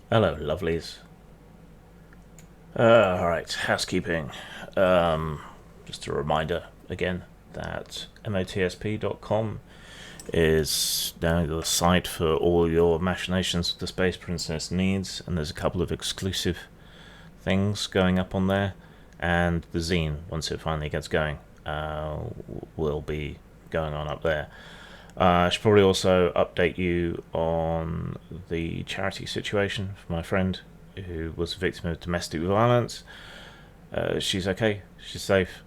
Hello, lovelies. Alright, housekeeping. Just a reminder again that motsp.com is now the site for all your machinations with the Space Princess needs, and there's a couple of exclusive things going up on there, and the zine, once it finally gets going, will be going on up there. I should probably also update you on the charity situation for my friend who was a victim of domestic violence. She's okay, she's safe.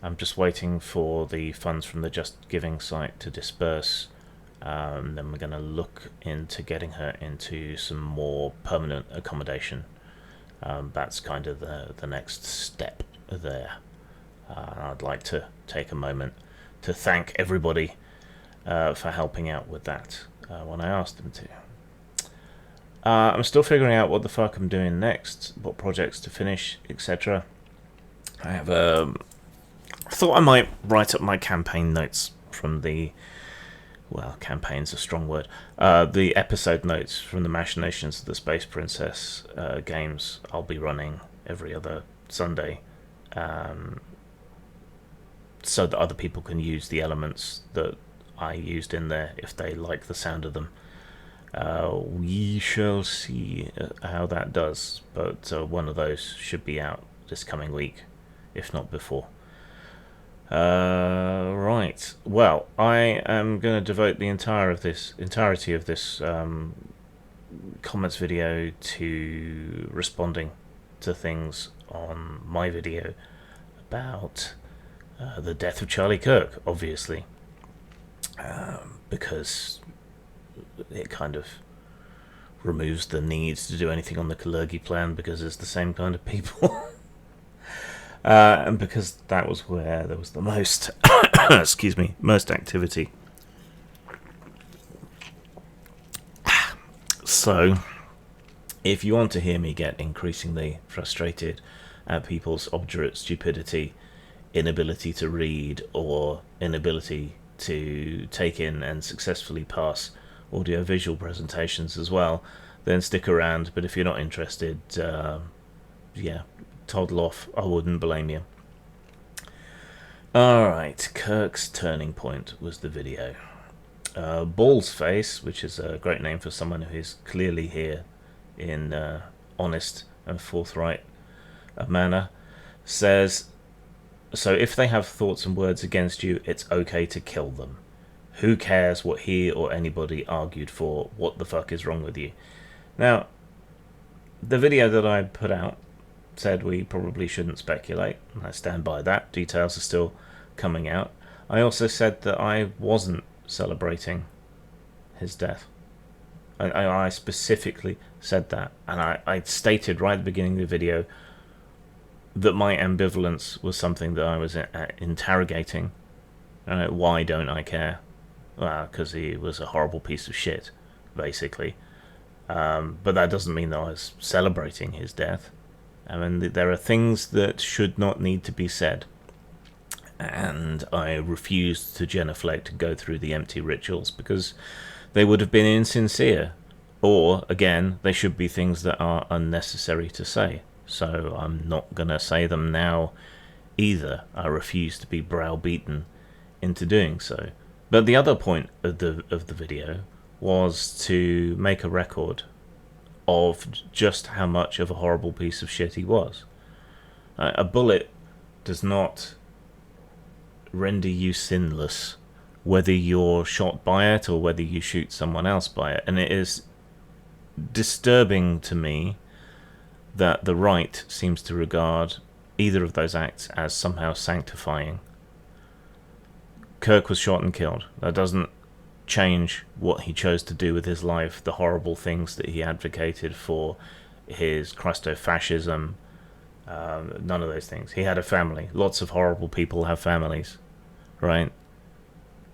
I'm just waiting for the funds from the Just Giving site to disperse. Then we're going to look into getting her into some more permanent accommodation. That's kind of the next step there. I'd like to take a moment to thank everybody for helping out with that when I asked them to. I'm still figuring out what the fuck I'm doing next, what projects to finish, etc. I have I thought I might write up my campaign notes from the, well, campaign's a strong word, the episode notes from the Machinations of the Space Princess games I'll be running every other Sunday, so that other people can use the elements that I used in there if they like the sound of them. We shall see how that does, but one of those should be out this coming week, if not before. Right. Well, I am going to devote the entirety of this comments video to responding to things on my video about the death of Charlie Kirk, obviously. Because it kind of removes the need to do anything on the Kalergi plan, because it's the same kind of people. And because that was where there was the most excuse me, most activity. So if you want to hear me get increasingly frustrated at people's obdurate stupidity, inability to read, or inability to take in and successfully pass audio-visual presentations as well, then stick around. But if you're not interested, yeah, toddle off. I wouldn't blame you. Alright, Kirk's Turning Point was the video. Ball's Face, which is a great name for someone who is clearly here in honest and forthright manner, says, so if they have thoughts and words against you, it's okay to kill them. Who cares what he or anybody argued for? What the fuck is wrong with you? Now, the video that I put out said we probably shouldn't speculate, and I stand by that. Details are still coming out. I also said that I wasn't celebrating his death. I specifically said that, and I stated right at the beginning of the video that my ambivalence was something that I was interrogating. Why don't I care? Well, because he was a horrible piece of shit, basically. But that doesn't mean that I was celebrating his death. I mean, there are things that should not need to be said. And I refused to genuflect and go through the empty rituals, because they would have been insincere. Or, again, they should be things that are unnecessary to say. So I'm not going to say them now either. I refuse to be browbeaten into doing so. But the other point of the video was to make a record of just how much of a horrible piece of shit he was. A bullet does not render you sinless, whether you're shot by it or whether you shoot someone else by it. And it is disturbing to me that the right seems to regard either of those acts as somehow sanctifying. Kirk was shot and killed. That doesn't change what he chose to do with his life, the horrible things that he advocated for, his Christofascism, none of those things. He had a family. Lots of horrible people have families, right?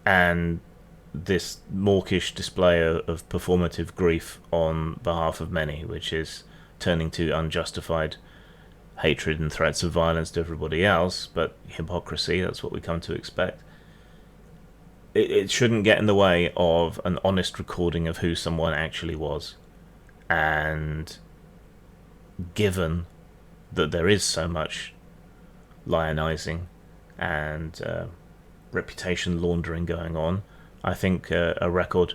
And this mawkish display of performative grief on behalf of many, which is turning to unjustified hatred and threats of violence to everybody else, but hypocrisy, that's what we come to expect. it shouldn't get in the way of an honest recording of who someone actually was. And given that there is so much lionizing and reputation laundering going on, I think a record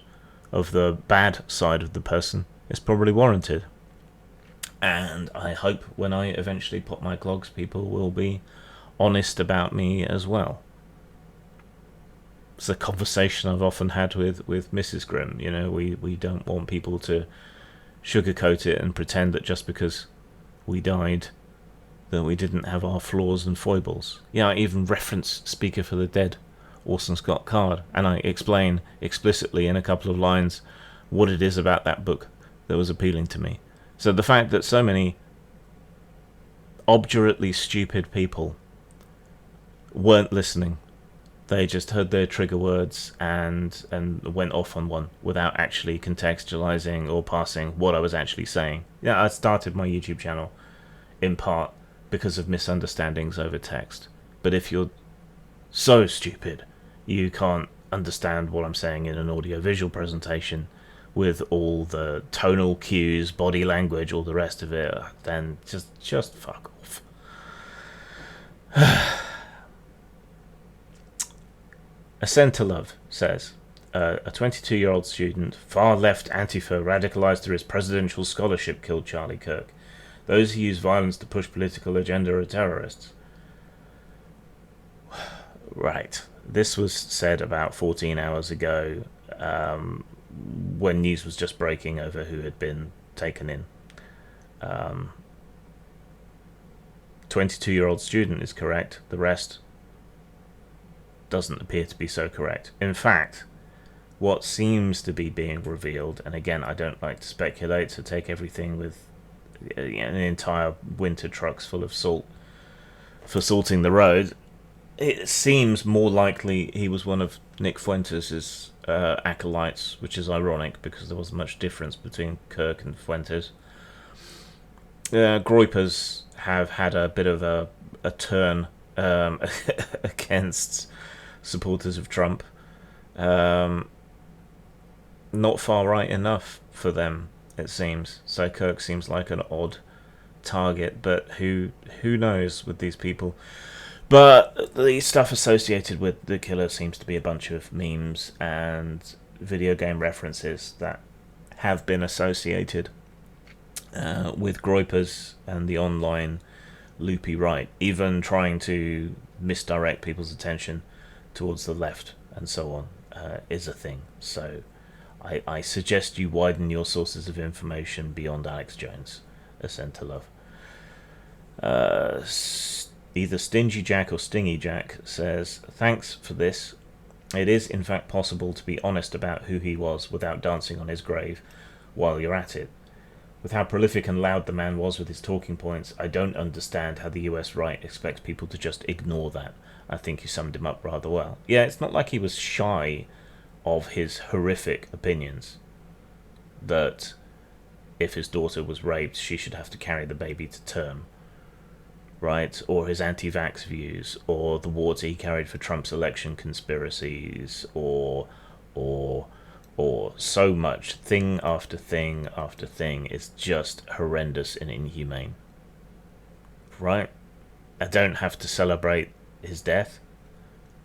of the bad side of the person is probably warranted. And I hope when I eventually pop my clogs, people will be honest about me as well. It's a conversation I've often had with Mrs. Grimm. You know, we don't want people to sugarcoat it and pretend that just because we died that we didn't have our flaws and foibles. Yeah, I even reference Speaker for the Dead, Orson Scott Card, and I explain explicitly in a couple of lines what it is about that book that was appealing to me. So the fact that so many obdurately stupid people weren't listening, they just heard their trigger words and went off on one without actually contextualizing or parsing what I was actually saying. Yeah, I started my YouTube channel in part because of misunderstandings over text. But if you're so stupid you can't understand what I'm saying in an audio-visual presentation with all the tonal cues, body language, all the rest of it, then just fuck off. Ascend to Love says, a 22-year-old student, far-left Antifa, radicalized through his presidential scholarship, killed Charlie Kirk. Those who use violence to push political agenda are terrorists. Right. This was said about 14 hours ago, when news was just breaking over who had been taken in. 22-year-old student is correct. The rest doesn't appear to be so correct. In fact, what seems to be being revealed, and again, I don't like to speculate, so take everything with an entire winter trucks full of salt for salting the road. It seems more likely he was one of Nick Fuentes' acolytes, which is ironic because there wasn't much difference between Kirk and Fuentes. Groypers have had a bit of a turn against supporters of Trump. Not far right enough for them, it seems. So Kirk seems like an odd target, but who knows with these people. But the stuff associated with the killer seems to be a bunch of memes and video game references that have been associated with Groypers and the online loopy right, even trying to misdirect people's attention towards the left and so on is a thing. So I suggest you widen your sources of information beyond Alex Jones. Ascend to Love. Either Stingy Jack or Stingy Jack says, thanks for this. It is in fact possible to be honest about who he was without dancing on his grave while you're at it. With how prolific and loud the man was with his talking points, I don't understand how the US right expects people to just ignore that. I think you summed him up rather well. Yeah, it's not like he was shy of his horrific opinions. That if his daughter was raped, she should have to carry the baby to term. Right? Or his anti-vax views, or the water he carried for Trump's election conspiracies, or so much, thing after thing after thing is just horrendous and inhumane. Right? I don't have to celebrate his death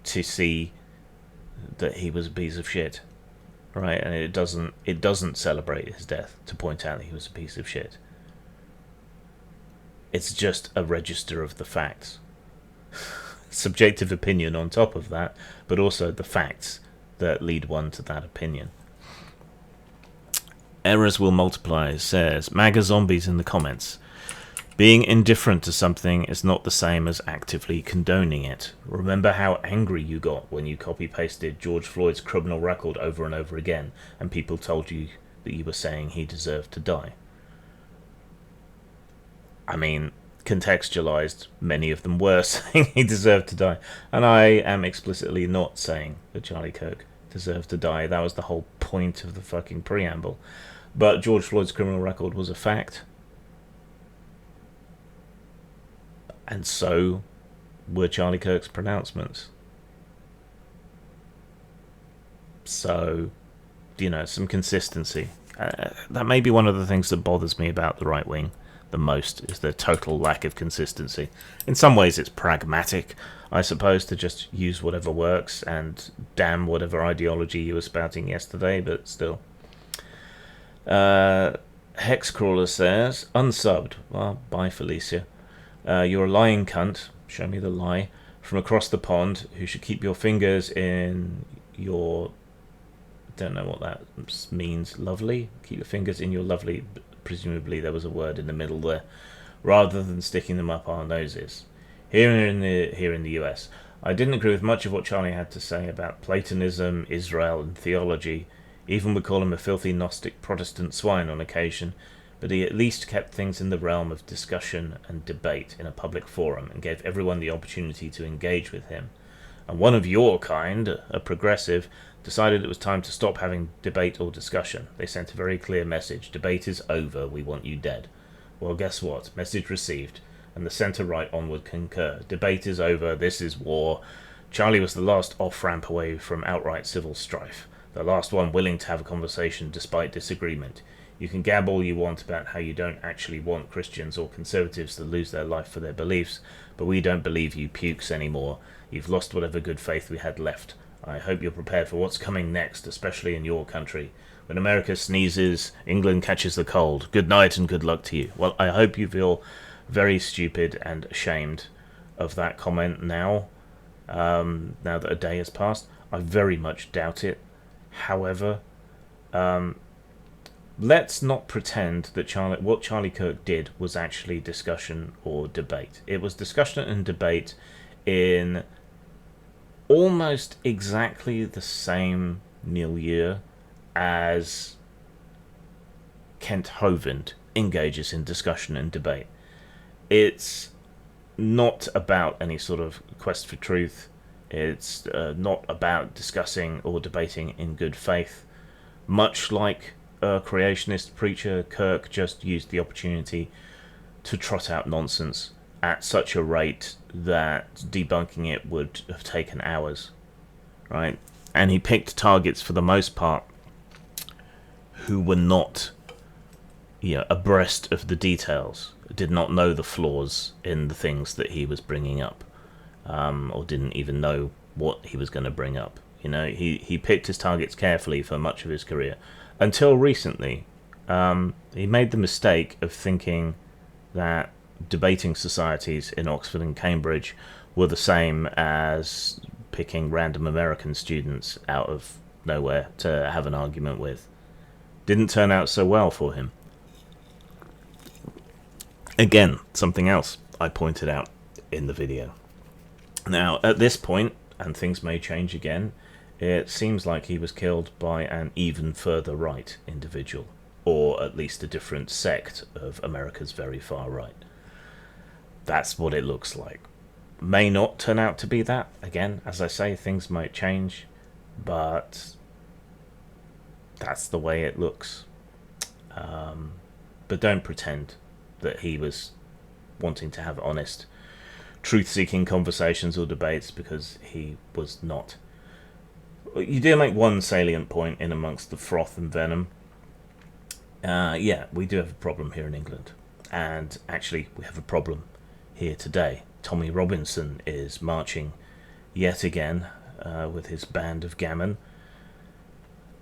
to see that he was a piece of shit. Right? And it doesn't celebrate his death to point out that he was a piece of shit. It's just a register of the facts. Subjective opinion on top of that, but also the facts that lead one to that opinion. Errors Will Multiply says, MAGA zombies in the comments. Being indifferent to something is not the same as actively condoning it. Remember how angry you got when you copy-pasted George Floyd's criminal record over and over again, and people told you that you were saying he deserved to die. I mean, contextualized, many of them were saying he deserved to die. And I am explicitly not saying that Charlie Kirk deserved to die. That was the whole point of the fucking preamble. But George Floyd's criminal record was a fact. And so were Charlie Kirk's pronouncements. So, you know, some consistency. That may be one of the things that bothers me about the right wing the most, is the total lack of consistency. In some ways it's pragmatic, I suppose, to just use whatever works and damn whatever ideology you were spouting yesterday, but still. Hexcrawler says, unsubbed. Well, bye Felicia. You're a lying cunt, show me the lie, from across the pond, who should keep your fingers in your... don't know what that means. Lovely? Keep your fingers in your lovely... presumably there was a word in the middle there, rather than sticking them up our noses. Here in the US, I didn't agree with much of what Charlie had to say about Platonism, Israel, and theology. Even would call him a filthy Gnostic Protestant swine on occasion, but he at least kept things in the realm of discussion and debate in a public forum, and gave everyone the opportunity to engage with him. And one of your kind, a progressive, decided it was time to stop having debate or discussion. They sent a very clear message: debate is over, we want you dead. Well, guess what? Message received, and the centre-right onward concur. Debate is over, this is war. Charlie was the last off-ramp away from outright civil strife, the last one willing to have a conversation despite disagreement. You can gab all you want about how you don't actually want Christians or conservatives to lose their life for their beliefs, but we don't believe you pukes anymore. You've lost whatever good faith we had left. I hope you're prepared for what's coming next, especially in your country. When America sneezes, England catches the cold. Good night and good luck to you. Well, I hope you feel very stupid and ashamed of that comment now, now that a day has passed. I very much doubt it. However, let's not pretend that what Charlie Kirk did was actually discussion or debate. It was discussion and debate in almost exactly the same milieu as Kent Hovind engages in discussion and debate. It's not about any sort of quest for truth. It's not about discussing or debating in good faith. Much like a creationist preacher, Kirk just used the opportunity to trot out nonsense at such a rate that debunking it would have taken hours, right? And he picked targets for the most part who were not, abreast of the details, did not know the flaws in the things that he was bringing up, or didn't even know what he was going to bring up. He picked his targets carefully for much of his career, until recently. He made the mistake of thinking that debating societies in Oxford and Cambridge were the same as picking random American students out of nowhere to have an argument with. Didn't turn out so well for him. Again, something else I pointed out in the video. Now, at this point, and things may change again, it seems like he was killed by an even further right individual, or at least a different sect of America's very far right. That's what it looks like. May not turn out to be that. Again, as I say, things might change, but that's the way it looks. But don't pretend that he was wanting to have honest, truth-seeking conversations or debates, because he was not. You do make one salient point in amongst the froth and venom. Yeah, we do have a problem here in England. And actually, we have a problem here today. Tommy Robinson is marching yet again with his band of gammon.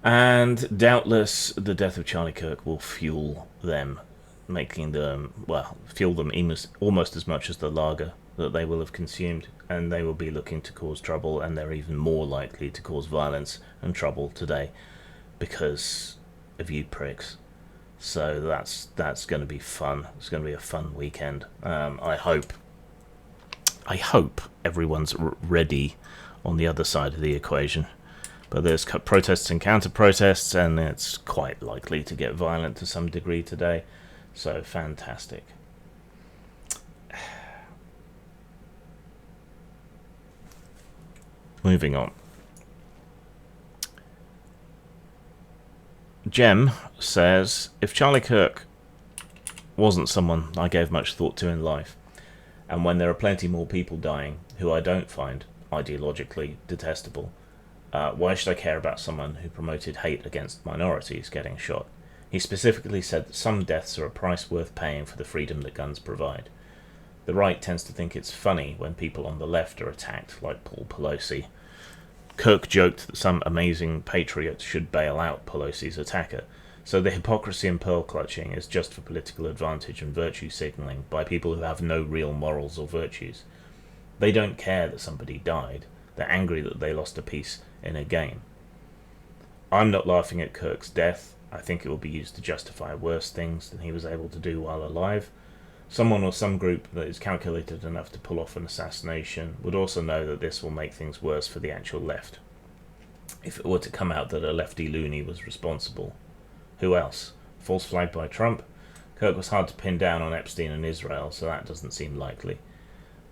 And doubtless the death of Charlie Kirk will fuel them, making them, fuel them almost as much as the lager that they will have consumed, and they will be looking to cause trouble, and they're even more likely to cause violence and trouble today because of you pricks. So that's going to be fun. It's going to be a fun weekend. I hope everyone's ready on the other side of the equation. But there's protests and counter-protests, and it's quite likely to get violent to some degree today. So fantastic. Moving on. Jem says, if Charlie Kirk wasn't someone I gave much thought to in life, and when there are plenty more people dying who I don't find ideologically detestable, Why should I care about someone who promoted hate against minorities getting shot? He specifically said that some deaths are a price worth paying for the freedom that guns provide. The right tends to think it's funny when people on the left are attacked, like Paul Pelosi. Kirk joked that some amazing patriot should bail out Pelosi's attacker. So the hypocrisy and pearl clutching is just for political advantage and virtue signalling by people who have no real morals or virtues. They don't care that somebody died. They're angry that they lost a piece in a game. I'm not laughing at Kirk's death. I think it will be used to justify worse things than he was able to do while alive. Someone or some group that is calculated enough to pull off an assassination would also know that this will make things worse for the actual left. If it were to come out that a lefty loony was responsible, who else? False flag by Trump? Kirk was hard to pin down on Epstein and Israel, so that doesn't seem likely.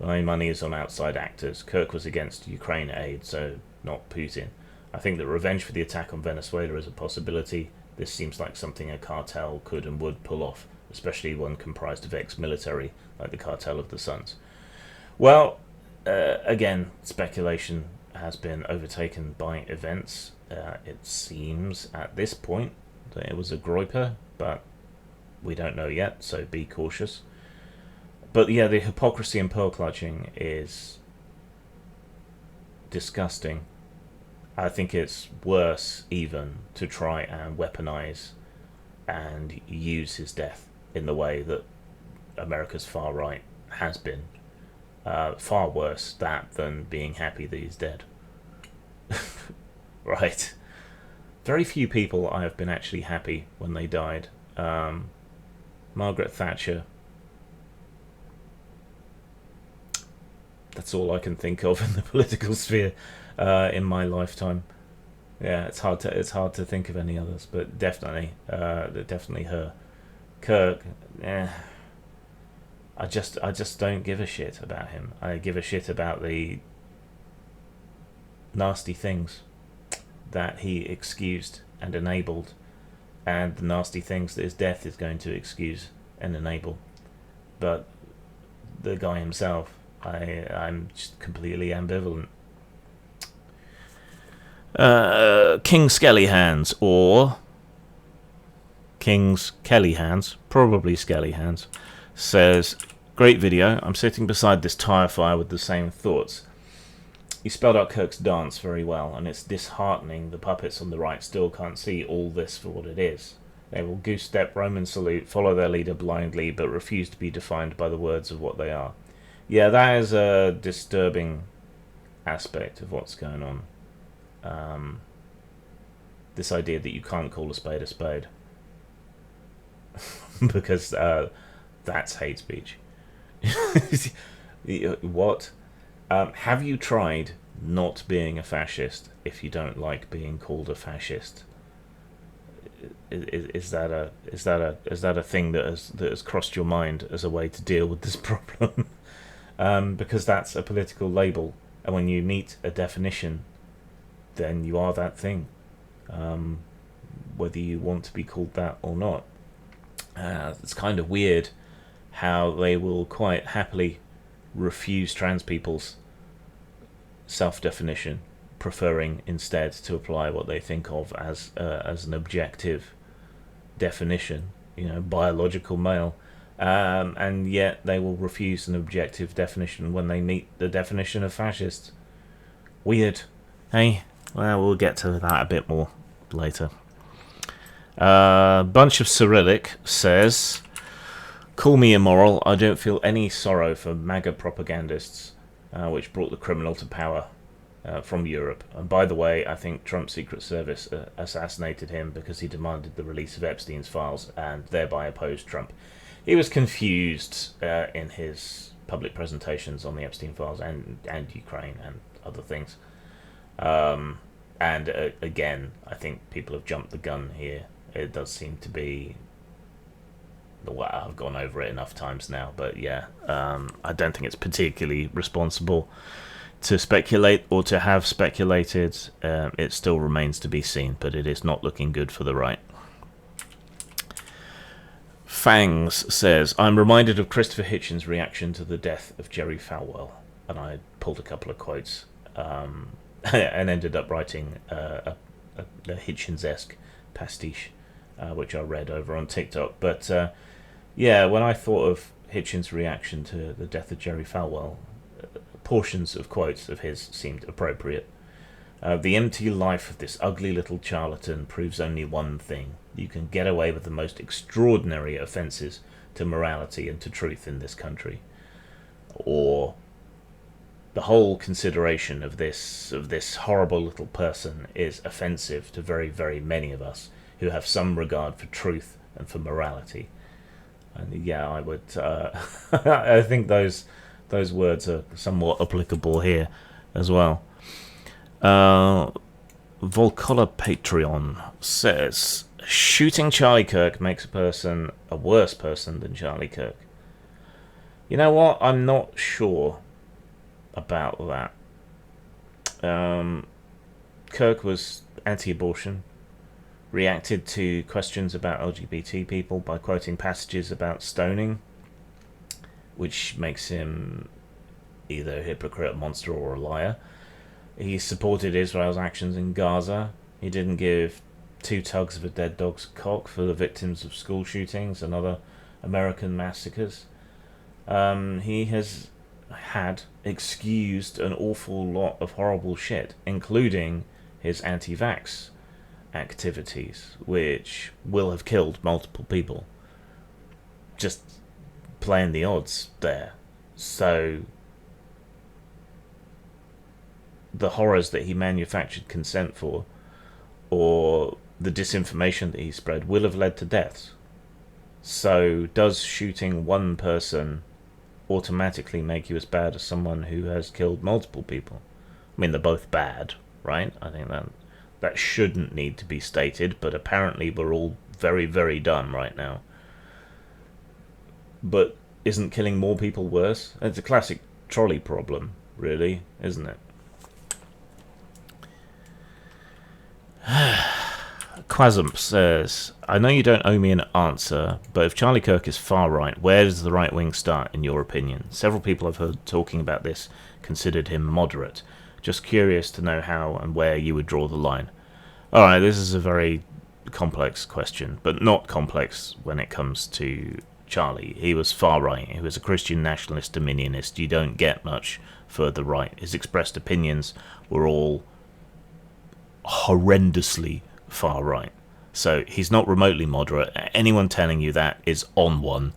My money is on outside actors. Kirk was against Ukraine aid, so not Putin. I think that revenge for the attack on Venezuela is a possibility. This seems like something a cartel could and would pull off, especially one comprised of ex-military, like the Cartel of the Suns. Well, again, speculation has been overtaken by events. It seems at this point that it was a groyper, but we don't know yet, so be cautious. But yeah, the hypocrisy and pearl clutching is disgusting. I think it's worse even to try and weaponize and use his death in the way that America's far right has been. Far worse that than being happy that he's dead. Right. Very few people I have been actually happy when they died. Margaret Thatcher. That's all I can think of in the political sphere in my lifetime. Yeah, it's hard to think of any others, but definitely her. Kirk, I just don't give a shit about him. I give a shit about the nasty things that he excused and enabled, and the nasty things that his death is going to excuse and enable. But the guy himself, I'm just completely ambivalent. King Skelly Hands, or King's Kelly Hands, probably Skelly Hands, says, great video. I'm sitting beside this tire fire with the same thoughts. You spelled out Kirk's dance very well, and it's disheartening the puppets on the right still can't see all this for what it is. They will goose step, Roman salute, follow their leader blindly, but refuse to be defined by the words of what they are. Yeah, that is a disturbing aspect of what's going on. This idea that you can't call a spade because that's hate speech. What? Have you tried not being a fascist if you don't like being called a fascist? Is that a thing that has crossed your mind as a way to deal with this problem? Because that's a political label, and when you meet a definition, then you are that thing, whether you want to be called that or not. It's kind of weird how they will quite happily refuse trans people's self-definition, preferring instead to apply what they think of as an objective definition, biological male, and yet they will refuse an objective definition when they meet the definition of fascist. Weird, hey? Well, we'll get to that a bit more later. Bunch of Cyrillic says, call me immoral, I don't feel any sorrow for MAGA propagandists, which brought the criminal to power from Europe. And by the way, I think Trump's Secret Service assassinated him because he demanded the release of Epstein's files and thereby opposed Trump. He was confused in his public presentations on the Epstein files and Ukraine and other things. And again, I think people have jumped the gun here. It does seem to be... Well, I've gone over it enough times now, but yeah, I don't think it's particularly responsible to speculate or to have speculated. It still remains to be seen, but it is not looking good for the right. Fangs says, I'm reminded of Christopher Hitchens' reaction to the death of Jerry Falwell, and I pulled a couple of quotes and ended up writing a Hitchens-esque pastiche, which I read over on TikTok. But yeah, when I thought of Hitchens' reaction to the death of Jerry Falwell, portions of quotes of his seemed appropriate. The empty life of this ugly little charlatan proves only one thing. You can get away with the most extraordinary offences to morality and to truth in this country. Or the whole consideration of this horrible little person is offensive to very, very many of us who have some regard for truth and for morality. And yeah, I would. I think those words are somewhat applicable here as well. Volcola Patreon says, shooting Charlie Kirk makes a person a worse person than Charlie Kirk. You know what? I'm not sure about that. Kirk was anti-abortion, reacted to questions about LGBT people by quoting passages about stoning, which makes him either a hypocrite, a monster, or a liar. He supported Israel's actions in Gaza. He didn't give two tugs of a dead dog's cock for the victims of school shootings and other American massacres. He has had excused an awful lot of horrible shit, including his anti-vax activities, which will have killed multiple people. Just playing the odds there. So the horrors that he manufactured consent for, or the disinformation that he spread, will have led to deaths. So does shooting one person automatically make you as bad as someone who has killed multiple people? I mean, they're both bad, right? I think that shouldn't need to be stated, but apparently we're all very, very dumb right now. But isn't killing more people worse? It's a classic trolley problem, really, isn't it? Quasump says, I know you don't owe me an answer, but if Charlie Kirk is far right, where does the right wing start, in your opinion? Several people I've heard talking about this considered him moderate. Just curious to know how and where you would draw the line. Alright, this is a very complex question, but not complex when it comes to Charlie. He was far right. He was a Christian nationalist dominionist. You don't get much further right. His expressed opinions were all horrendously far right. So he's not remotely moderate. Anyone telling you that is on one.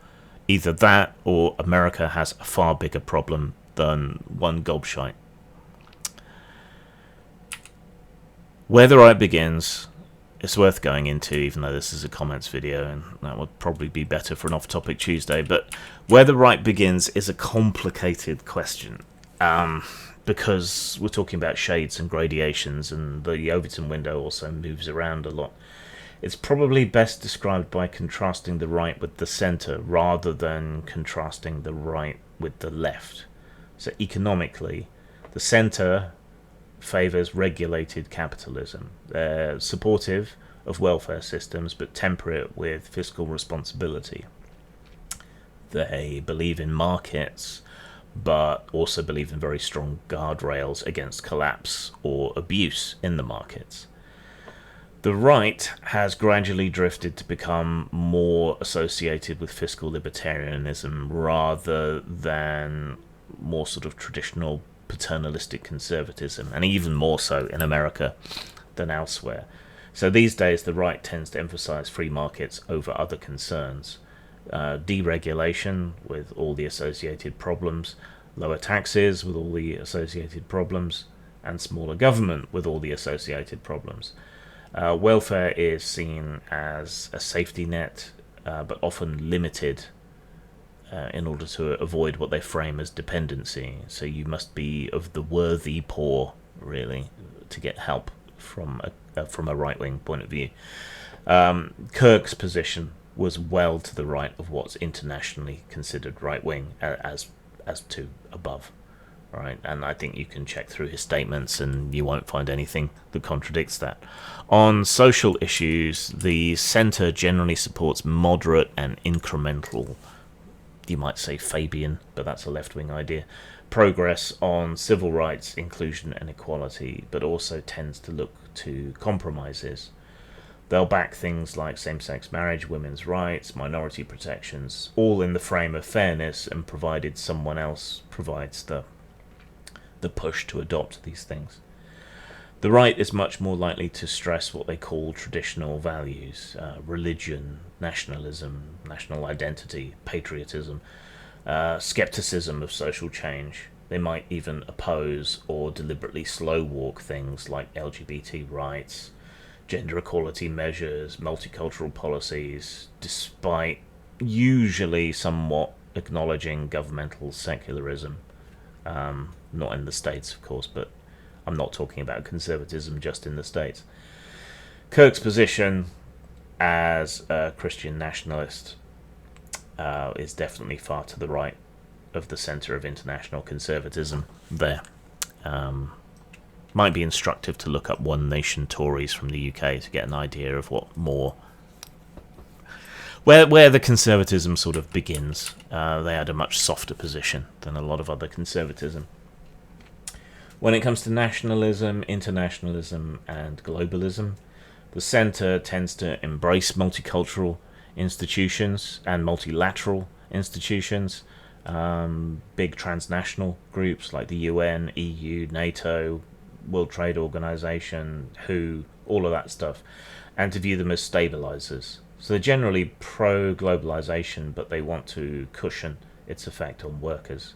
Either that or America has a far bigger problem than one gobshite. Where the right begins, it's worth going into, even though this is a comments video, and that would probably be better for an off-topic Tuesday. But where the right begins is a complicated question. Because we're talking about shades and gradations, and the Overton window also moves around a lot. It's probably best described by contrasting the right with the centre, rather than contrasting the right with the left. So economically, the centre favours regulated capitalism. They're supportive of welfare systems, but temper it with fiscal responsibility. They believe in markets, but also believe in very strong guardrails against collapse or abuse in the markets. The right has gradually drifted to become more associated with fiscal libertarianism rather than more sort of traditional paternalistic conservatism, and even more so in America than elsewhere. So these days the right tends to emphasize free markets over other concerns. Deregulation with all the associated problems, lower taxes with all the associated problems, and smaller government with all the associated problems. Welfare is seen as a safety net, but often limited in order to avoid what they frame as dependency. So you must be of the worthy poor, really, to get help from a right-wing point of view. Kirk's position was well to the right of what's internationally considered right-wing, as to above. Right, and I think you can check through his statements and you won't find anything that contradicts that. On social issues, the centre generally supports moderate and incremental, you might say Fabian, but that's a left-wing idea, progress on civil rights, inclusion and equality, but also tends to look to compromises. They'll back things like same-sex marriage, women's rights, minority protections, all in the frame of fairness, and provided someone else provides the push to adopt these things. The right is much more likely to stress what they call traditional values, religion, nationalism, national identity, patriotism, skepticism of social change. They might even oppose or deliberately slow walk things like LGBT rights, gender equality measures, multicultural policies, despite usually somewhat acknowledging governmental secularism. Not in the States, of course, but I'm not talking about conservatism just in the States. Kirk's position as a Christian nationalist is definitely far to the right of the centre of international conservatism there. Might be instructive to look up One Nation Tories from the UK to get an idea of what more... Where the conservatism sort of begins. They had a much softer position than a lot of other conservatism. When it comes to nationalism, internationalism and globalism, the centre tends to embrace multicultural institutions and multilateral institutions, big transnational groups like the UN, EU, NATO, World Trade Organization, WHO, all of that stuff, and to view them as stabilizers. So they're generally pro-globalization, but they want to cushion its effect on workers.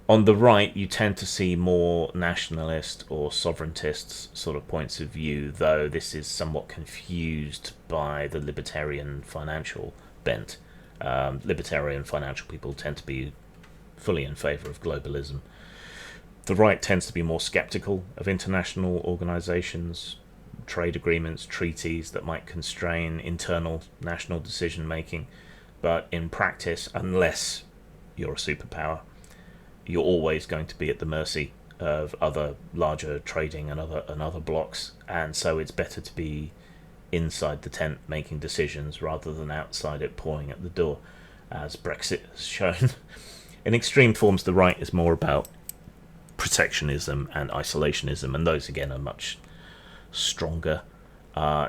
On the right, you tend to see more nationalist or sovereigntist sort of points of view, though this is somewhat confused by the libertarian financial bent. Libertarian financial people tend to be fully in favour of globalism. The right tends to be more sceptical of international organisations, trade agreements, treaties that might constrain internal national decision making, but in practice, unless you're a superpower, you're always going to be at the mercy of other larger trading and other blocks, and so it's better to be inside the tent making decisions rather than outside it pawing at the door, as Brexit has shown. In extreme forms, the right is more about protectionism and isolationism, and those again are much stronger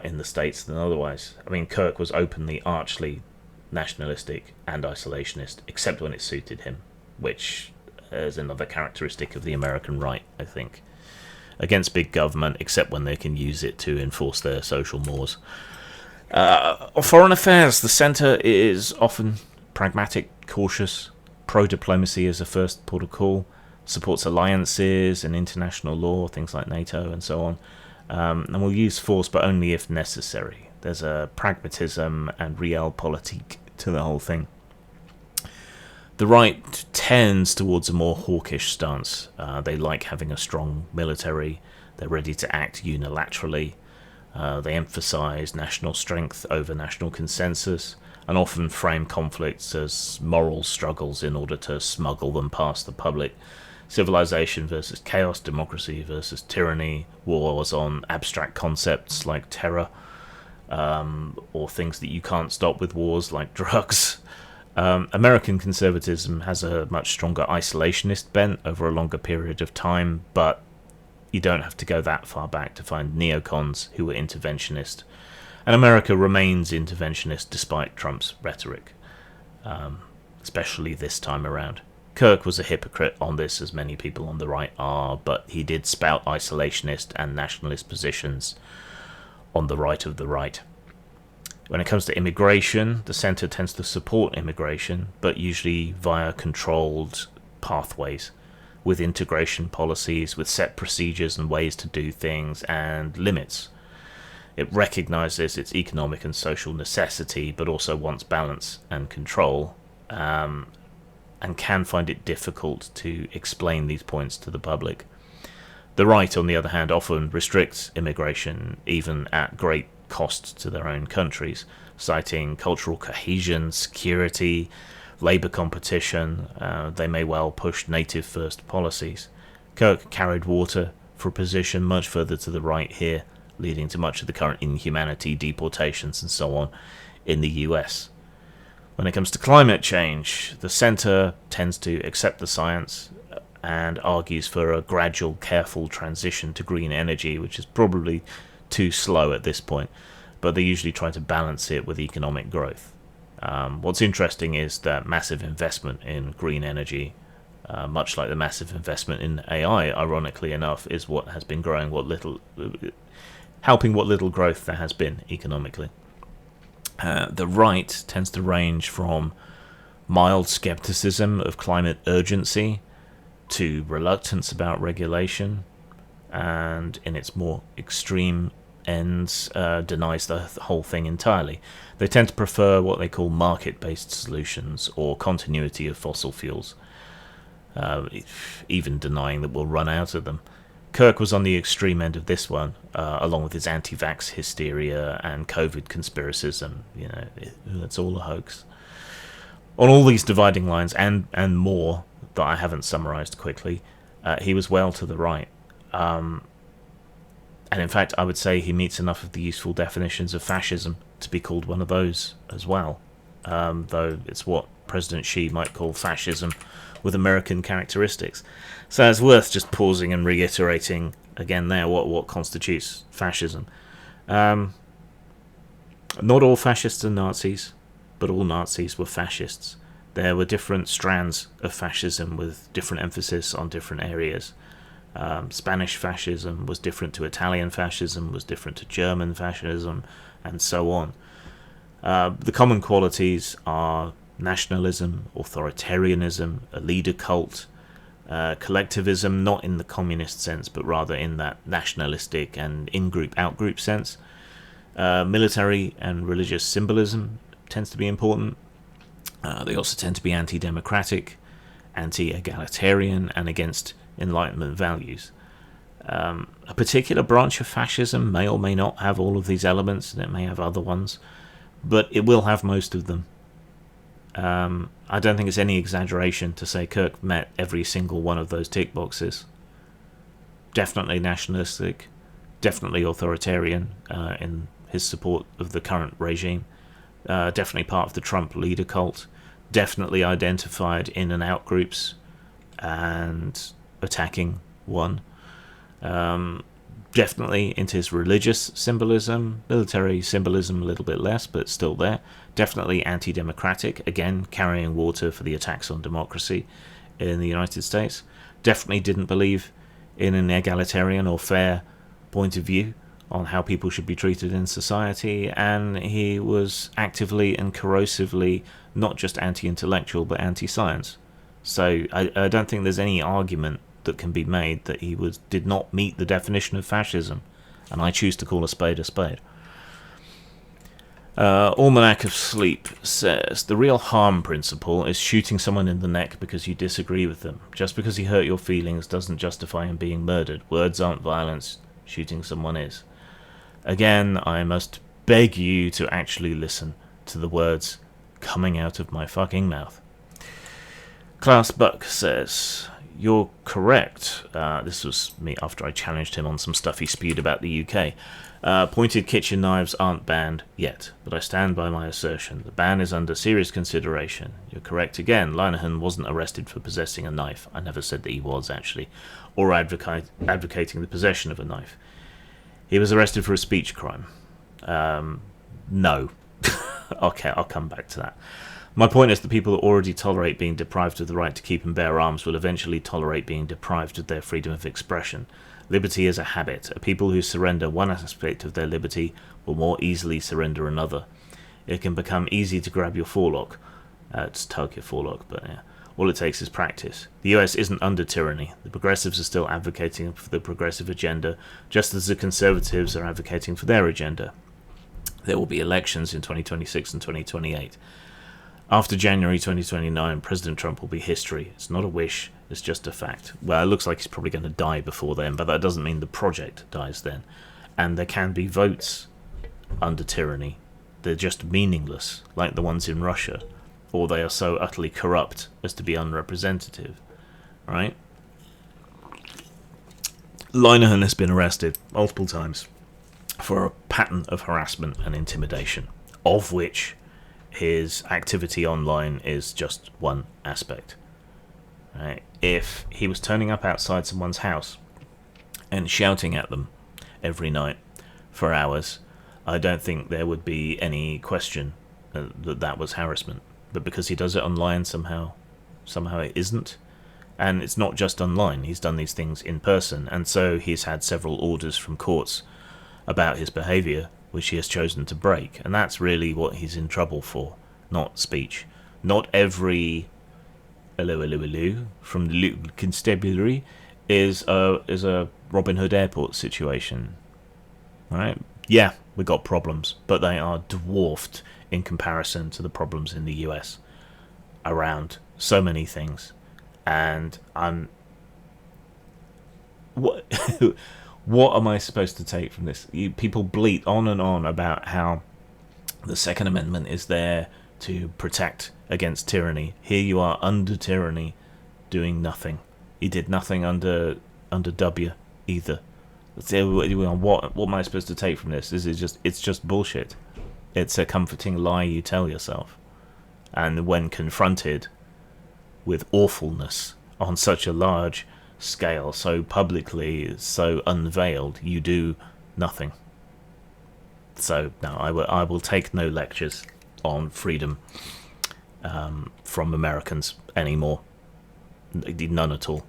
in the States than otherwise. I mean, Kirk was openly, archly nationalistic and isolationist, except when it suited him, which is another characteristic of the American right, I think. Against big government, except when they can use it to enforce their social mores. Foreign affairs, the centre is often pragmatic, cautious, pro-diplomacy as a first port of call, supports alliances and international law, things like NATO and so on, and will use force but only if necessary. There's a pragmatism and realpolitik to the whole thing. The right tends towards a more hawkish stance. They like having a strong military. They're ready to act unilaterally. They emphasise national strength over national consensus, and often frame conflicts as moral struggles in order to smuggle them past the public. Civilization versus chaos, democracy versus tyranny, wars on abstract concepts like terror, or things that you can't stop with wars like drugs. American conservatism has a much stronger isolationist bent over a longer period of time, but you don't have to go that far back to find neocons who were interventionist. And America remains interventionist despite Trump's rhetoric, especially this time around. Kirk was a hypocrite on this, as many people on the right are, but he did spout isolationist and nationalist positions on the right of the right. When it comes to immigration, the centre tends to support immigration, but usually via controlled pathways, with integration policies, with set procedures and ways to do things, and limits. It recognises its economic and social necessity, but also wants balance and control, and can find it difficult to explain these points to the public. The right, on the other hand, often restricts immigration, even at great cost to their own countries, citing cultural cohesion, security, labour competition. They may well push native-first policies. Kirk carried water for a position much further to the right here, leading to much of the current inhumanity, deportations and so on in the US. When it comes to climate change, the centre tends to accept the science, and argues for a gradual, careful transition to green energy, which is probably too slow at this point, but they usually try to balance it with economic growth. What's interesting is that massive investment in green energy, much like the massive investment in AI, ironically enough, is what has been growing helping what little growth there has been economically. The right tends to range from mild skepticism of climate urgency to reluctance about regulation, and in its more extreme ends denies the whole thing entirely. They tend to prefer what they call market-based solutions or continuity of fossil fuels, even denying that we'll run out of them. Kirk was on the extreme end of this one, along with his anti-vax hysteria and COVID conspiracism. That's all a hoax. On all these dividing lines and more that I haven't summarized quickly, he was well to the right. And in fact, I would say he meets enough of the useful definitions of fascism to be called one of those as well, though it's what President Xi might call fascism with American characteristics. So it's worth just pausing and reiterating again there what constitutes fascism. Not all fascists are Nazis, but all Nazis were fascists. There were different strands of fascism with different emphasis on different areas. Spanish fascism was different to Italian fascism, was different to German fascism, and so on. The common qualities are nationalism, authoritarianism, a leader cult, collectivism, not in the communist sense, but rather in that nationalistic and in-group, out-group sense. Military and religious symbolism tends to be important. They also tend to be anti-democratic, anti-egalitarian, and against Enlightenment values. A particular branch of fascism may or may not have all of these elements, and it may have other ones, but it will have most of them. I don't think it's any exaggeration to say Kirk met every single one of those tick boxes. Definitely nationalistic, definitely authoritarian in his support of the current regime, definitely part of the Trump leader cult, definitely identified in and out groups and attacking one. Definitely into his religious symbolism, military symbolism a little bit less, but still there. Definitely anti-democratic, again carrying water for the attacks on democracy in the United States. Definitely didn't believe in an egalitarian or fair point of view on how people should be treated in society, and he was actively and corrosively not just anti-intellectual but anti-science. So I don't think there's any argument that can be made that he did not meet the definition of fascism, and I choose to call a spade a spade. Almanac of Sleep says, the real harm principle is shooting someone in the neck because you disagree with them. Just because he hurt your feelings doesn't justify him being murdered. Words aren't violence, shooting someone is. Again, I must beg you to actually listen to the words coming out of my fucking mouth. Claus Buck says, you're correct. This was me after I challenged him on some stuff he spewed about the UK. Pointed kitchen knives aren't banned yet, but I stand by my assertion. The ban is under serious consideration. You're correct again. Linehan wasn't arrested for possessing a knife. I never said that he was, actually, or advocating the possession of a knife. He was arrested for a speech crime. No. Okay, I'll come back to that. My point is that people who already tolerate being deprived of the right to keep and bear arms will eventually tolerate being deprived of their freedom of expression. Liberty is a habit. A people who surrender one aspect of their liberty will more easily surrender another. It can become easy to grab your forelock. It's tug your forelock, but yeah. All it takes is practice. The US isn't under tyranny. The progressives are still advocating for the progressive agenda, just as the conservatives are advocating for their agenda. There will be elections in 2026 and 2028. After January 2029, President Trump will be history. It's not a wish, it's just a fact. Well, it looks like he's probably going to die before then, but that doesn't mean the project dies then. And there can be votes under tyranny. They're just meaningless, like the ones in Russia, or they are so utterly corrupt as to be unrepresentative, right? Linehan has been arrested multiple times for a pattern of harassment and intimidation, of which his activity online is just one aspect. Right? If he was turning up outside someone's house and shouting at them every night for hours, I don't think there would be any question that that was harassment. But because he does it online, somehow it isn't. And it's not just online, he's done these things in person, and so he's had several orders from courts about his behaviour, which he has chosen to break. And that's really what he's in trouble for, not speech. Not every hello from the local constabulary is a Robin Hood Airport situation. Right? Yeah, we got problems, but they are dwarfed in comparison to the problems in the US around so many things. And what what am I supposed to take from this? People bleat on and on about how the Second Amendment is there to protect against tyranny. Here you are under tyranny, doing nothing. He did nothing under W either. What am I supposed to take from this? It's just bullshit. It's a comforting lie you tell yourself. And when confronted with awfulness on such a large scale, so publicly, so unveiled, you do nothing. So no, I will take no lectures on freedom from Americans anymore. None at all.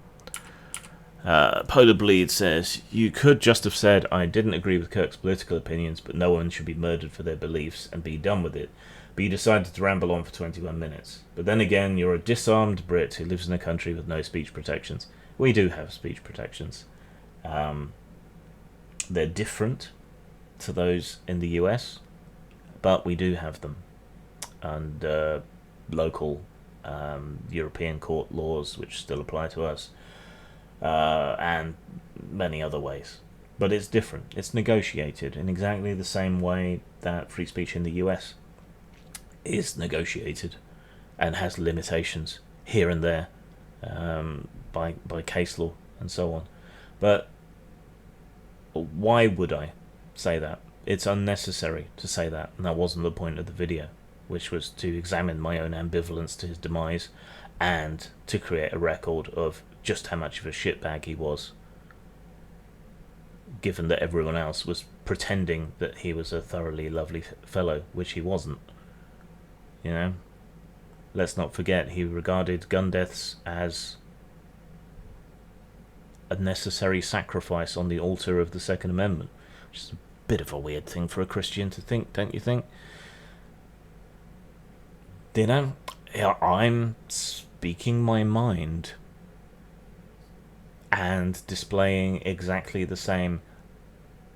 Polar Bleed says, you could just have said, I didn't agree with Kirk's political opinions, but no one should be murdered for their beliefs, and be done with it. But you decided to ramble on for 21 minutes. But then again, you're a disarmed Brit who lives in a country with no speech protections. We do have speech protections. They're different to those in the US, but we do have them. And local European court laws, which still apply to us, and many other ways. But it's different. It's negotiated in exactly the same way that free speech in the US is negotiated and has limitations here and there by case law and so on. But why would I say that? It's unnecessary to say that, and that wasn't the point of the video, which was to examine my own ambivalence to his demise and to create a record of just how much of a shitbag he was, given that everyone else was pretending that he was a thoroughly lovely fellow, which he wasn't. You know, let's not forget he regarded gun deaths as a necessary sacrifice on the altar of the Second Amendment, which is a bit of a weird thing for a Christian to think, don't you think? You know, I'm speaking my mind and displaying exactly the same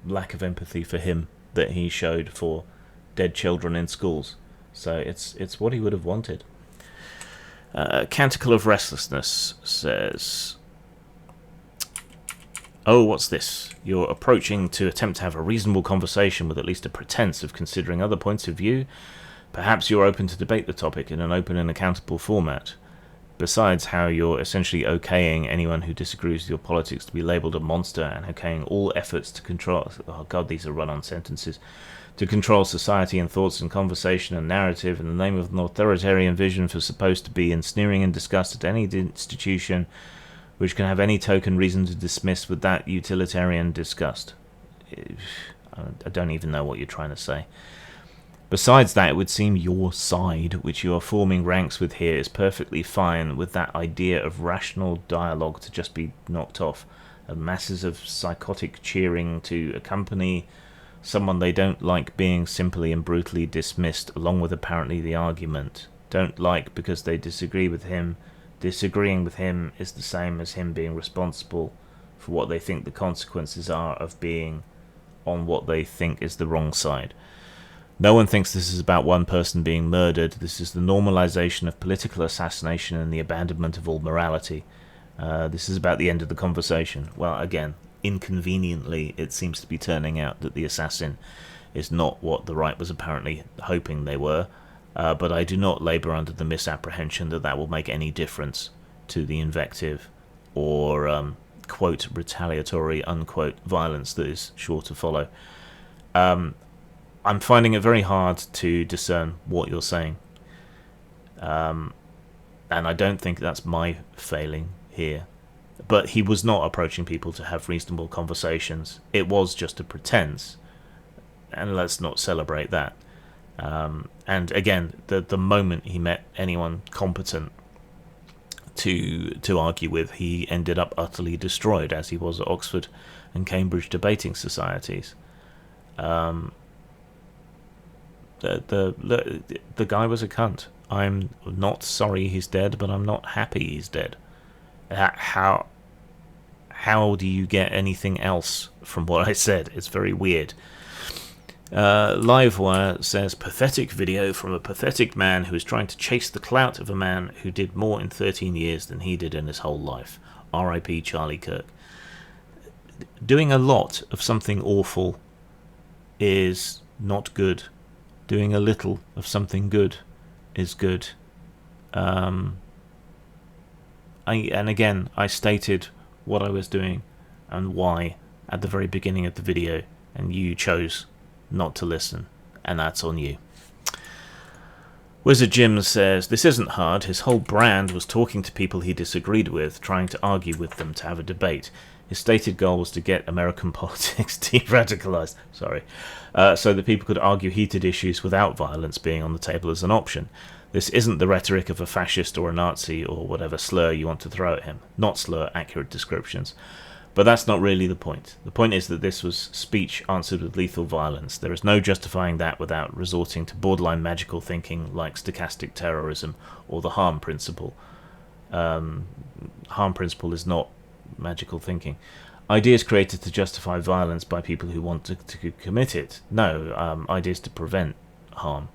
lack of empathy for him that he showed for dead children in schools. So it's what he would have wanted. Canticle of Restlessness says, oh, what's this? You're approaching to attempt to have a reasonable conversation with at least a pretense of considering other points of view. Perhaps you're open to debate the topic in an open and accountable format. Besides how you're essentially okaying anyone who disagrees with your politics to be labelled a monster, and okaying all efforts to control... Oh god, these are run-on sentences. To control society and thoughts and conversation and narrative in the name of an authoritarian vision for supposed to be ensnaring and disgust at any institution which can have any token reason to dismiss with that utilitarian disgust. I don't even know what you're trying to say. Besides that, it would seem your side, which you are forming ranks with here, is perfectly fine with that idea of rational dialogue to just be knocked off, and masses of psychotic cheering to accompany someone they don't like being simply and brutally dismissed, along with apparently the argument. Don't like because they disagree with him. Disagreeing with him is the same as him being responsible for what they think the consequences are of being on what they think is the wrong side. No one thinks this is about one person being murdered. This is the normalization of political assassination and the abandonment of all morality. This is about the end of the conversation. Well, again, inconveniently, it seems to be turning out that the assassin is not what the right was apparently hoping they were. But I do not labour under the misapprehension that that will make any difference to the invective or, quote, retaliatory, unquote, violence that is sure to follow. I'm finding it very hard to discern what you're saying. And I don't think that's my failing here. But he was not approaching people to have reasonable conversations. It was just a pretense. And let's not celebrate that. And again, the moment he met anyone competent to argue with, he ended up utterly destroyed, as he was at Oxford and Cambridge debating societies. The guy was a cunt. I'm not sorry he's dead, but I'm not happy he's dead. How do you get anything else from what I said? It's very weird. Livewire says, pathetic video from a pathetic man who is trying to chase the clout of a man who did more in 13 years than he did in his whole life. R.I.P. Charlie Kirk. Doing a lot of something awful is not good. Doing a little of something good is good. And again, I stated what I was doing and why at the very beginning of the video, and you chose not to listen, and that's on you. Wizard Jim says, this isn't hard. His whole brand was talking to people he disagreed with, trying to argue with them to have a debate. His stated goal was to get American politics de-radicalized, so that people could argue heated issues without violence being on the table as an option. This isn't the rhetoric of a fascist or a Nazi or whatever slur you want to throw at him. Not slur, accurate descriptions. But that's not really the point. The point is that this was speech answered with lethal violence. There is no justifying that without resorting to borderline magical thinking like stochastic terrorism or the harm principle. Harm principle is not magical thinking. Ideas created to justify violence by people who want to commit it. No, ideas to prevent harm.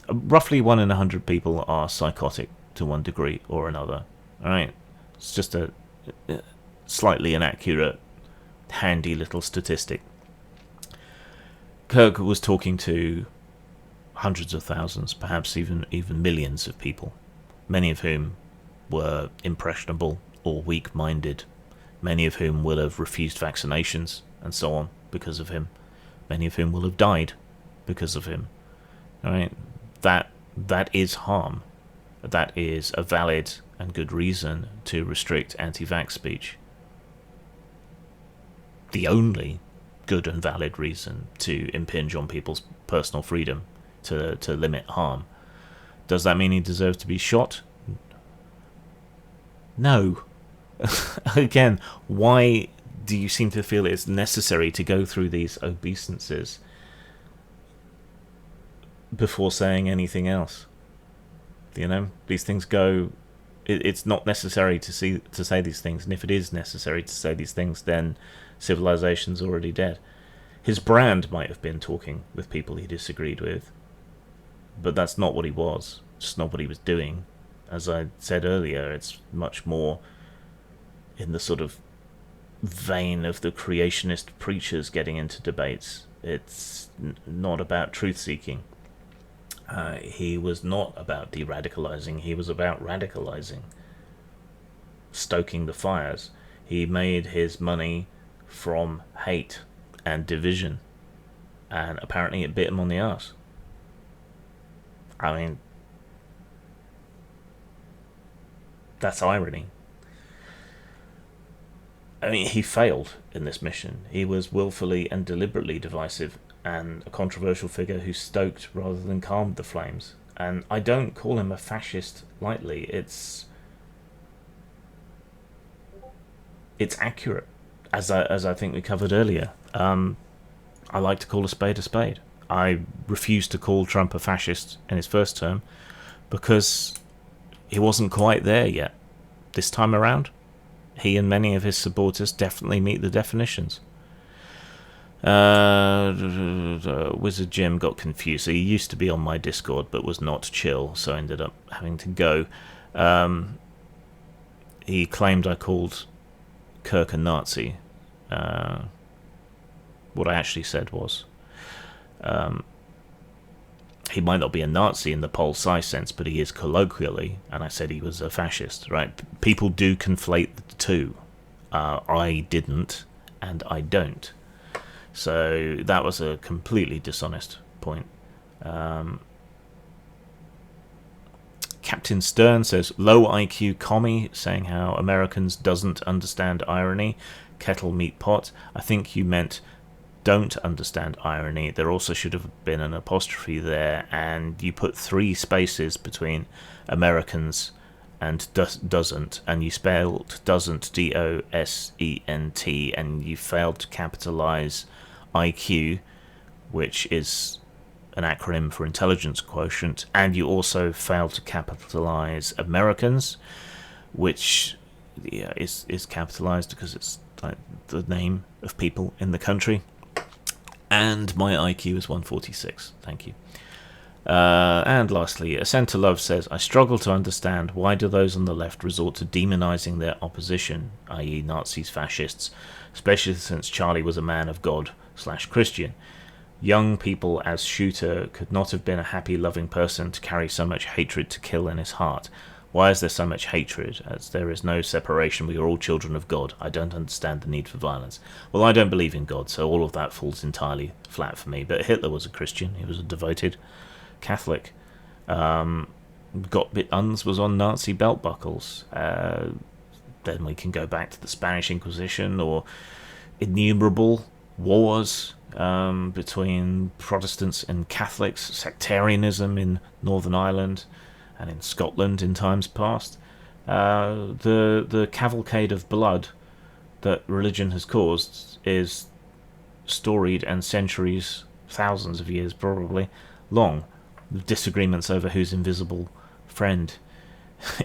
Roughly 1 in 100 people are psychotic to one degree or another. All right, it's just a slightly inaccurate, handy little statistic. Kirk was talking to hundreds of thousands, perhaps even millions of people, many of whom were impressionable or weak-minded, many of whom will have refused vaccinations and so on because of him, many of whom will have died because of him. All right, that is harm. That is a valid and good reason to restrict anti-vax speech. The only good and valid reason to impinge on people's personal freedom, to limit harm. Does that mean he deserves to be shot? No. Again, why do you seem to feel it's necessary to go through these obeisances before saying anything else? You know, these things go. It's not necessary to say these things, and if it is necessary to say these things, then civilization's already dead. His brand might have been talking with people he disagreed with, but that's not what he was. Just not what he was doing. As I said earlier, it's much more in the sort of vein of the creationist preachers getting into debates. It's not about truth-seeking. He was not about de-radicalizing, he was about radicalizing, stoking the fires. He made his money from hate and division, and apparently it bit him on the arse. I mean, that's irony. I mean, he failed in this mission. He was willfully and deliberately divisive, and a controversial figure who stoked rather than calmed the flames. And I don't call him a fascist lightly. It's accurate, as I think we covered earlier. I like to call a spade a spade. I refuse to call Trump a fascist in his first term because he wasn't quite there yet. This time around, he and many of his supporters definitely meet the definitions. Wizard Jim got confused. So he used to be on my Discord but was not chill, so I ended up having to go. He claimed I called Kirk a Nazi. What I actually said was he might not be a Nazi in the Pol Sci sense, but he is colloquially, and I said he was a fascist, right? People do conflate the two. I didn't, and I don't. So that was a completely dishonest point. Captain Stern says, low IQ commie, saying how Americans doesn't understand irony. Kettle meat pot. I think you meant don't understand irony. There also should have been an apostrophe there, and you put 3 spaces between Americans and doesn't, and you spelled doesn't DOSENT, and you failed to capitalize IQ, which is an acronym for intelligence quotient, and you also failed to capitalize Americans, which is capitalized because it's like the name of people in the country. And my IQ is 146. Thank you. And lastly, Ascent to Love says, I struggle to understand why do those on the left resort to demonizing their opposition, i.e. Nazis, fascists, especially since Charlie was a man of God / Christian. Young people as shooter could not have been a happy, loving person to carry so much hatred to kill in his heart. Why is there so much hatred? As there is no separation, we are all children of God. I don't understand the need for violence. Well, I don't believe in God, so all of that falls entirely flat for me. But Hitler was a Christian. He was a devoted Catholic. Got-Bit-Uns was on Nazi belt buckles. Then we can go back to the Spanish Inquisition or innumerable wars between Protestants and Catholics, sectarianism in Northern Ireland and in Scotland in times past. The cavalcade of blood that religion has caused is storied and centuries, thousands of years probably, long. Disagreements over whose invisible friend,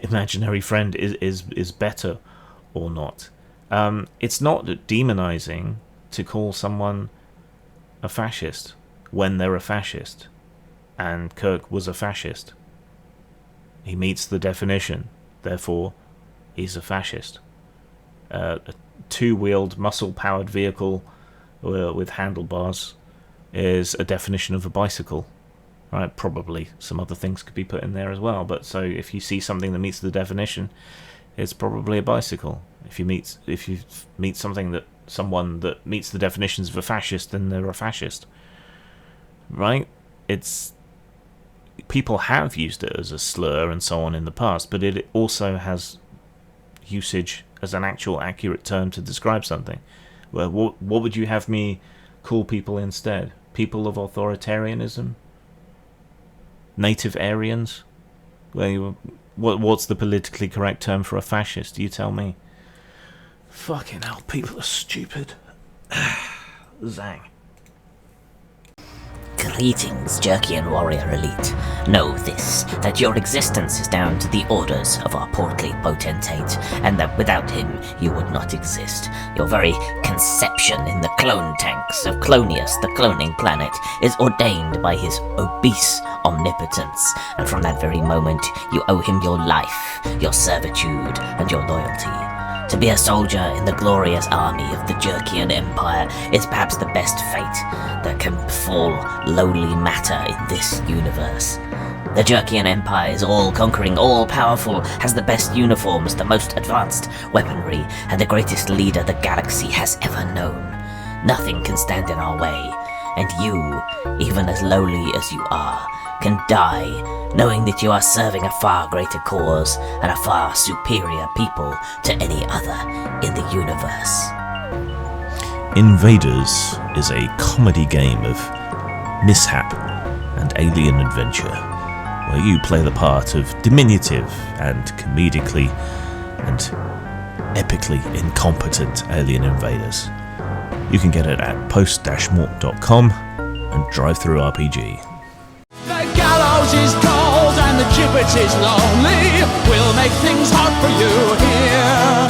imaginary friend, is better or not. It's not demonizing to call someone a fascist when they're a fascist, and Kirk was a fascist. He meets the definition, therefore he's a fascist. A two-wheeled, muscle-powered vehicle with handlebars is a definition of a bicycle. Right, probably some other things could be put in there as well, but so if you see something that meets the definition, it's probably a bicycle. If you meet someone that meets the definitions of a fascist, then they're a fascist. Right? It's people have used it as a slur and so on in the past, but it also has usage as an actual accurate term to describe something. Well, what would you have me call people instead? People of authoritarianism? Native Aryans? What's the politically correct term for a fascist? You tell me. Fucking hell, people are stupid. Zang. Greetings, Jerkian warrior elite. Know this, that your existence is down to the orders of our portly potentate, and that without him you would not exist. Your very conception in the clone tanks of Clonius, the cloning planet, is ordained by his obese omnipotence, and from that very moment you owe him your life, your servitude, and your loyalty. To be a soldier in the glorious army of the Jerkian Empire is perhaps the best fate that can befall lowly matter in this universe. The Jerkian Empire is all-conquering, all-powerful, has the best uniforms, the most advanced weaponry, and the greatest leader the galaxy has ever known. Nothing can stand in our way, and you, even as lowly as you are, can die knowing that you are serving a far greater cause and a far superior people to any other in the universe. Invaders is a comedy game of mishap and alien adventure, where you play the part of diminutive and comedically and epically incompetent alien invaders. You can get it at post-mort.com and drive through RPG. The gallows is cold and the gibbet is lonely. We'll make things hot for you here.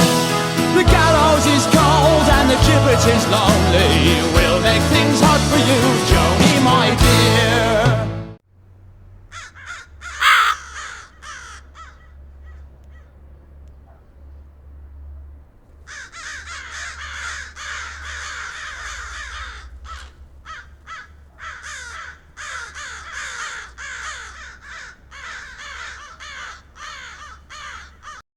The gallows is cold and the gibbet is lonely. We'll make things hot for you, Joni, my dear.